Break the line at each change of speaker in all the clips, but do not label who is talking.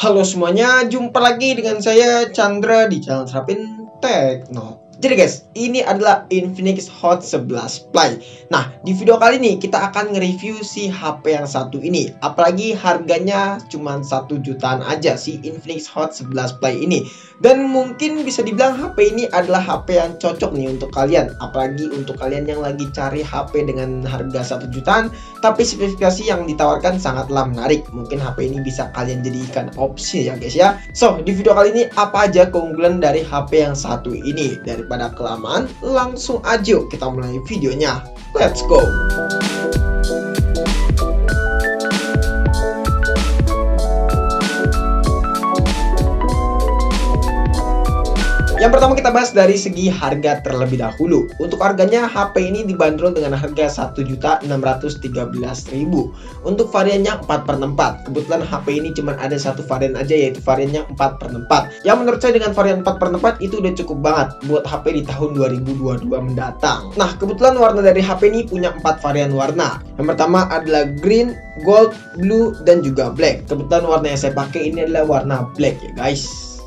Halo semuanya, jumpa lagi dengan saya Chandra di channel Serapin Tekno. Jadi guys, ini adalah Infinix Hot 11 Play. Nah, di video kali ini kita akan nge-review si HP yang satu ini. Apalagi harganya cuma 1 jutaan aja si Infinix Hot 11 Play ini. Dan mungkin bisa dibilang HP ini adalah HP yang cocok nih untuk kalian. Apalagi untuk kalian yang lagi cari HP dengan harga 1 jutaan, tapi spesifikasi yang ditawarkan sangatlah menarik. Mungkin HP ini bisa kalian jadikan opsi ya guys ya. So, di video kali ini apa aja keunggulan dari HP yang satu ini? Daripada kelamaan, langsung aja kita mulai videonya. Let's go. Yang pertama kita bahas dari segi harga terlebih dahulu. Untuk harganya HP ini dibanderol dengan harga 1.613.000. Untuk variannya 4x4. Kebetulan HP ini cuma ada satu varian aja, yaitu variannya 4x4. Yang menurut saya dengan varian 4x4 itu udah cukup banget buat HP di tahun 2022 mendatang. Nah, kebetulan warna dari HP ini punya 4 varian warna. Yang pertama adalah green, gold, blue, dan juga black. Kebetulan warna yang saya pakai ini adalah warna black ya guys.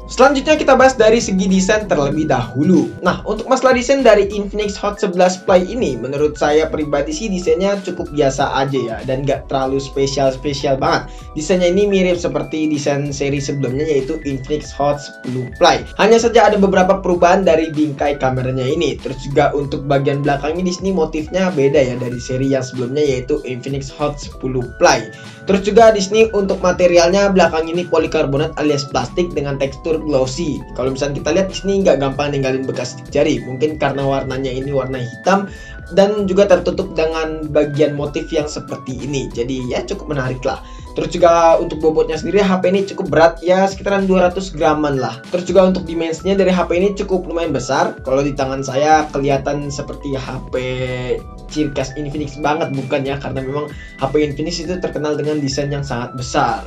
Selanjutnya kita bahas dari segi desain terlebih dahulu. Nah, untuk masalah desain dari Infinix Hot 11 Play ini, menurut saya pribadi sih desainnya cukup biasa aja ya, dan gak terlalu spesial banget. Desainnya ini mirip seperti desain seri sebelumnya, yaitu Infinix Hot 10 Play. Hanya saja ada beberapa perubahan dari bingkai kameranya ini. Terus juga untuk bagian belakangnya di sini motifnya beda ya dari seri yang sebelumnya, yaitu Infinix Hot 10 Play. Terus juga di sini untuk materialnya belakang ini polikarbonat alias plastik dengan tekstur glossy. Kalau misalnya kita lihat di sini nggak gampang ninggalin bekas sidik jari, mungkin karena warnanya ini warna hitam dan juga tertutup dengan bagian motif yang seperti ini. Jadi ya cukup menarik lah. Terus juga untuk bobotnya sendiri HP ini cukup berat ya, sekitaran 200 graman lah. Terus juga untuk dimensinya dari HP ini cukup lumayan besar. Kalau di tangan saya kelihatan seperti HP ciri khas Infinix banget, bukan ya, karena memang HP Infinix itu terkenal dengan desain yang sangat besar.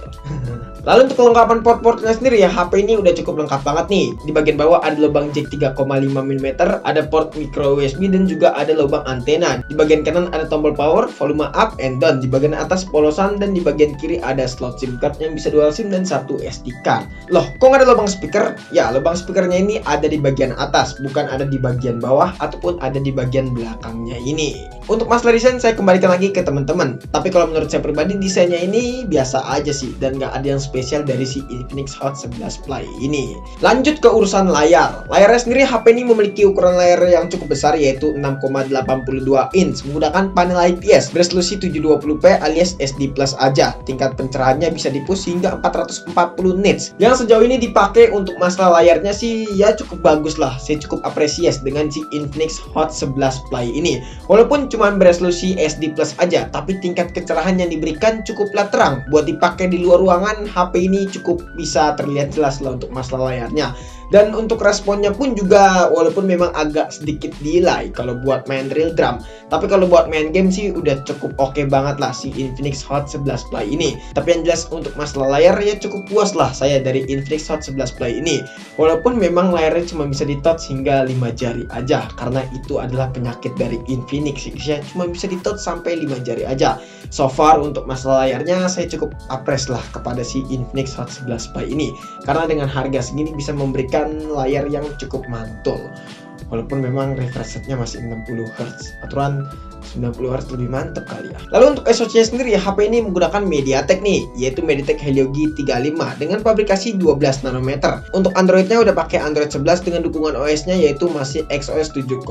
Lalu untuk kelengkapan port-portnya sendiri ya, HP ini udah cukup lengkap banget nih. Di bagian bawah ada lubang jack 3,5 mm, ada port micro USB, dan juga ada lubang antena. Di bagian kanan ada tombol power, volume up and down. Di bagian atas polosan, dan di bagian kiri ada slot SIM card yang bisa dual SIM dan satu SD card. Loh, kok nggak ada lubang speaker? Ya, lubang speakernya ini ada di bagian atas, bukan ada di bagian bawah ataupun ada di bagian belakangnya ini. Untuk masalah desain saya kembalikan lagi ke teman-teman. Tapi kalau menurut saya pribadi desainnya ini biasa aja sih, dan nggak ada yang spesial dari si Infinix Hot 11 Play ini. Lanjut ke urusan layar. Layarnya sendiri HP ini memiliki ukuran layar yang cukup besar, yaitu 6,82 inch menggunakan panel IPS beresolusi 720p alias SD Plus aja. Tingkat pencerahannya bisa di-push hingga 440 nits. Yang sejauh ini dipakai untuk masalah layarnya sih ya cukup bagus lah. Saya cukup apresiasi dengan si Infinix Hot 11 Play ini. Walaupun cuma beresolusi SD Plus aja, tapi tingkat kecerahan yang diberikan cukuplah terang. Buat dipakai di luar ruangan, HP ini cukup bisa terlihat jelas lah untuk masalah layarnya. Dan untuk responnya pun juga walaupun memang agak sedikit delay kalau buat main real drum, tapi kalau buat main game sih udah cukup oke banget lah si Infinix Hot 11 Play ini. Tapi yang jelas untuk masalah layar ya cukup puas lah saya dari Infinix Hot 11 Play ini. Walaupun memang layarnya cuma bisa di-touch hingga 5 jari aja, karena itu adalah penyakit dari Infinix ya, cuma bisa di-touch sampai 5 jari aja. So far untuk masalah layarnya saya cukup apres lah kepada si Infinix Hot 11 Play ini, karena dengan harga segini bisa memberikan layar yang cukup mantul. Walaupun memang refresh rate-nya masih 60 Hz, aturan 90 Hz lebih mantep kali ya. Lalu untuk SoC-nya sendiri ya, HP ini menggunakan MediaTek nih, yaitu MediaTek Helio G35 dengan fabrikasi 12 nanometer. Untuk Android-nya udah pakai Android 11 dengan dukungan OS-nya yaitu masih XOS 7,6.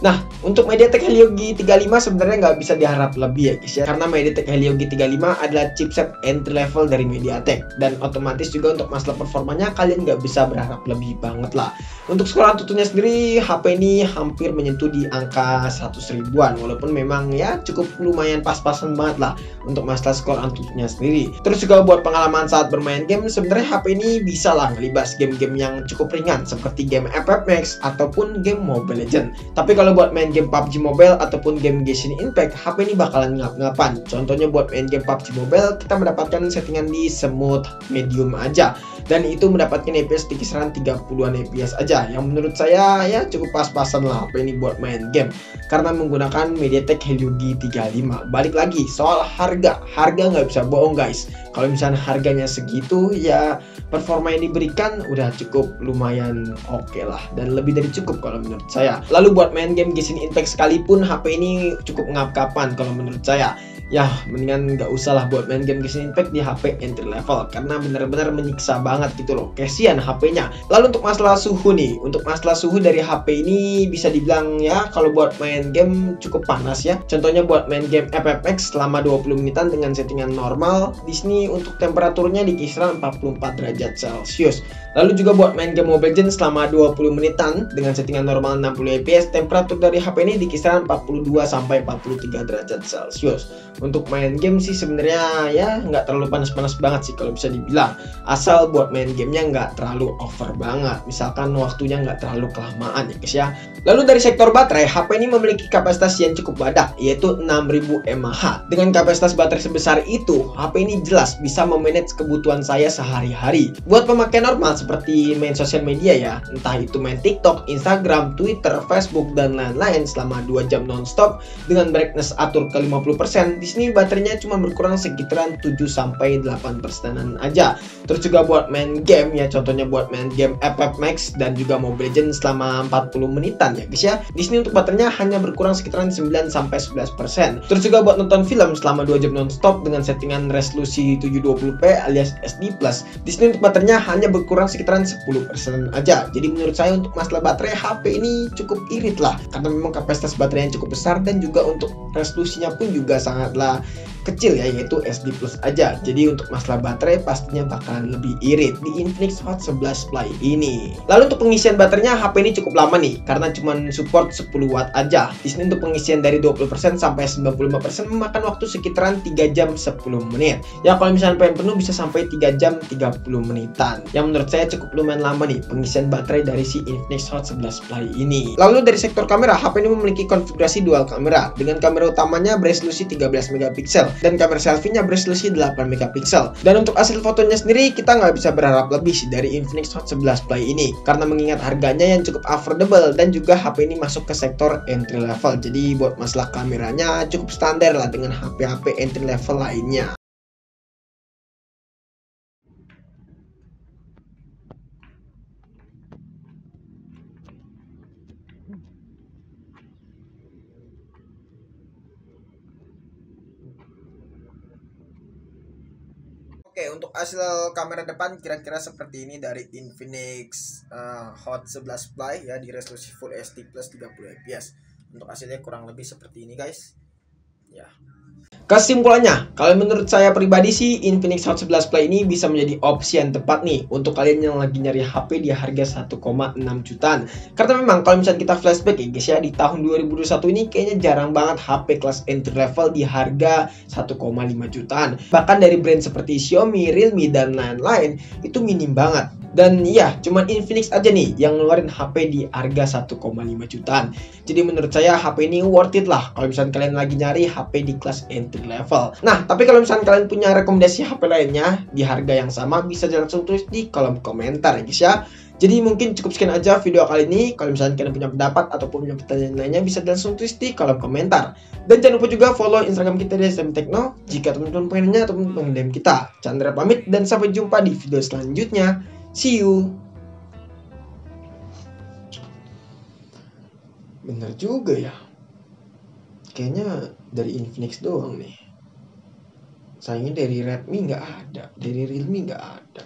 Nah, untuk MediaTek Helio G35 sebenarnya nggak bisa diharap lebih ya guys ya, karena MediaTek Helio G35 adalah chipset entry level dari MediaTek, dan otomatis juga untuk masalah performanya kalian nggak bisa berharap lebih banget lah. Untuk skor Antutunya sendiri, HP ini hampir menyentuh di angka 100 ribuan, walaupun memang ya cukup lumayan pas-pasan banget lah untuk masalah skor Antutunya sendiri. Terus juga buat pengalaman saat bermain game, sebenarnya HP ini bisa lah ngelibas game-game yang cukup ringan seperti game FF Max ataupun game Mobile Legends. Tapi kalau buat main game PUBG Mobile ataupun game Genshin Impact, HP ini bakalan ngap-ngapan. Contohnya buat main game PUBG Mobile, kita mendapatkan settingan di smooth medium aja, dan itu mendapatkan FPS di kisaran 30-an FPS aja, yang menurut saya ya cukup pas-pasan lah HP ini buat main game, karena menggunakan menggunakan MediaTek Helio G35. Balik lagi soal harga nggak bisa bohong guys. Kalau misalnya harganya segitu, ya performa yang diberikan udah cukup lumayan oke lah, dan lebih dari cukup kalau menurut saya. Lalu buat main game Genshin Impact sekalipun, HP ini cukup ngap-kapan kalau menurut saya. Ya mendingan nggak usah lah buat main game Genshin Impact di HP entry level, karena benar-benar menyiksa banget gitu loh, kasihan HP-nya. Lalu untuk masalah suhu nih, untuk masalah suhu dari HP ini bisa dibilang ya kalau buat main game cukup panas ya. Contohnya buat main game FFX selama 20 menitan dengan settingan normal, di sini untuk temperaturnya di kisaran 44 derajat Celcius. Lalu juga buat main game Mobile Legends selama 20 menitan dengan settingan normal 60 fps, temperatur dari HP ini di kisaran 42 sampai 43 derajat Celcius. Untuk main game sih sebenarnya ya nggak terlalu panas-panas banget sih kalau bisa dibilang, asal buat main gamenya nggak terlalu over banget, misalkan waktunya nggak terlalu kelamaan ya guys ya. Lalu dari sektor baterai, HP ini memiliki kapasitas yang cukup badak, yaitu 6000 mAh. Dengan kapasitas baterai sebesar itu, HP ini jelas bisa memanage kebutuhan saya sehari-hari. Buat pemakaian normal seperti main sosial media ya, entah itu main TikTok, Instagram, Twitter, Facebook, dan lain-lain selama 2 jam nonstop dengan brightness atur ke 50%, di sini baterainya cuma berkurang sekitaran 7-8%-an aja. Terus juga buat main game ya, contohnya buat main game FF Max dan juga Mobile Legends selama 40 menitan ya guys ya. Di sini untuk baterainya hanya berkurang sekitaran 9-11%. Terus juga buat nonton film selama 2 jam nonstop dengan settingan resolusi 720p alias SD+. Di sini untuk baterainya hanya berkurang sekitaran 10% aja. Jadi menurut saya untuk masalah baterai, HP ini cukup irit lah, karena memang kapasitas baterai yang cukup besar dan juga untuk resolusinya pun juga sangatlah kecil ya, yaitu SD Plus aja. Jadi untuk masalah baterai pastinya bakalan lebih irit di Infinix Hot 11 Play ini. Lalu untuk pengisian baterainya, HP ini cukup lama nih, karena cuma support 10 watt aja. Di sini untuk pengisian dari 20% sampai 95% memakan waktu sekitaran 3 jam 10 menit. Ya kalau misalnya pengen penuh bisa sampai 3 jam 30 menitan. Yang menurut saya cukup lumayan lama nih pengisian baterai dari si Infinix Hot 11 Play ini. Lalu dari sektor kamera, HP ini memiliki konfigurasi dual kamera dengan kamera utamanya beresolusi 13 megapiksel dan kamera selfie-nya beresolusi 8 megapiksel. Dan untuk hasil fotonya sendiri kita nggak bisa berharap lebih sih dari Infinix Hot 11 Play ini, karena mengingat harganya yang cukup affordable dan juga HP ini masuk ke sektor entry level. Jadi buat masalah kameranya cukup standar lah dengan HP-HP entry level lainnya. Oke, untuk hasil kamera depan kira-kira seperti ini dari Infinix Hot 11 Play ya, di resolusi Full HD plus 30 fps. Untuk hasilnya kurang lebih seperti ini guys. Ya. Kesimpulannya, kalau menurut saya pribadi sih Infinix Hot 11 Play ini bisa menjadi opsi yang tepat nih untuk kalian yang lagi nyari HP di harga 1,6 jutaan. Karena memang kalau misalnya kita flashback ya guys ya, di tahun 2021 ini kayaknya jarang banget HP kelas entry level di harga 1,5 jutaan. Bahkan dari brand seperti Xiaomi, Realme, dan lain-lain itu minim banget. Dan ya, cuman Infinix aja nih yang ngeluarin HP di harga 1,5 jutaan. Jadi menurut saya HP ini worth it lah kalau misalnya kalian lagi nyari HP di kelas entry level. Nah, tapi kalau misalnya kalian punya rekomendasi HP lainnya di harga yang sama, bisa langsung tulis di kolom komentar ya guys ya. Jadi mungkin cukup sekian aja video kali ini. Kalau misalnya kalian punya pendapat ataupun punya pertanyaan lainnya, bisa langsung tulis di kolom komentar. Dan jangan lupa juga follow Instagram kita di SM Tekno jika teman-teman pengen nanya ataupun pengen DM kita. Chandra pamit dan sampai jumpa di video selanjutnya. See you. Bener juga ya. Kayaknya dari Infinix doang nih. Sayangnya dari Redmi nggak ada, dari Realme nggak ada.